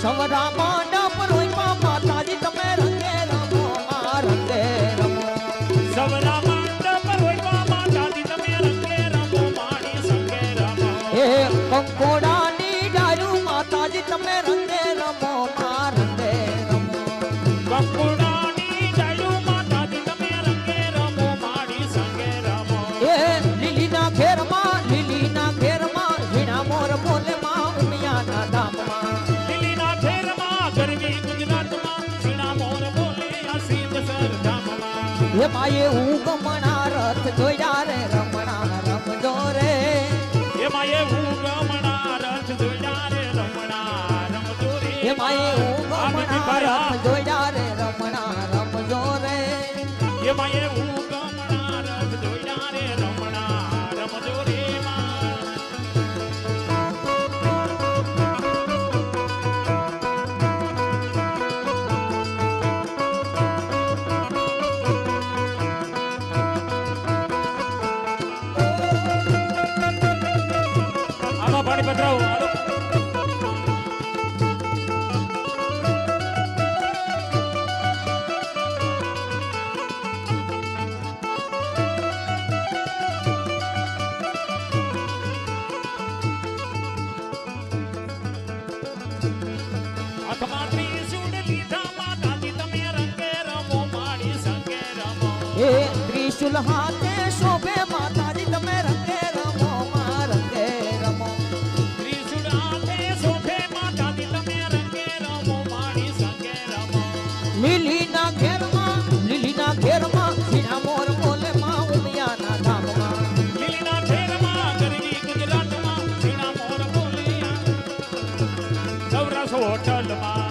સવરા માંડપ રોઈમાં માતાજી તમે રંગે રમો માં રંગે રમો. સવરા માંડપ રોઈમાં માતાજી તમે રંગે રમો માણી સંગે રમો. એ કંકોડાની ડાળું માતાજી તમે રંગે રમો માં રંગે રમો. કંકોડાની ડાળું માતાજી તમે રંગે રમો માણી સંગે રમો. એ લીલીના ઘેરમાં ઝીણા મોર બોલે માં ઉમિયાના ધામમાં. લીલીના ઘેરમાં ગરવી ગુજરાતમાં ઝીણા મોર બોલે આ સિદ્ધસર ધામમાં. એ માએ ઉગમણા રથ જોયા રે રમણા રમજો રે. એમાં એવું ગમણા રથ જોયા રે રમણા રમજો રે. એ માએ ઉગમણા રથ જોયા રે રમણા રમજો રે. એમાં એવું ગમણા રથ જોયા રે રમણા રમજો રે માં. આમાં પાણી પધરાવો હાલો. હાથમાં ત્રિશૂળ લીધા માતાજી તમે રંગે રમો માણી સંગે રમો. એ ત્રિશુલ હાથે શોભે માતાજી તમે રંગે રમો માં રંગે રમો. ત્રિશૂળ હાથે શોભે માતાજી તમે રંગે રમો માણી સંગે રમો. લીલીના ઘેરમાં ઝીણા મોર બોલે માં ઉમિયાના ધામમાં. લીલીના ઘેરમાં ગરવી ગુજરાતમાં ઝીણા મોર બોલે સૌરાષ્ટ્ર હોટલમાં.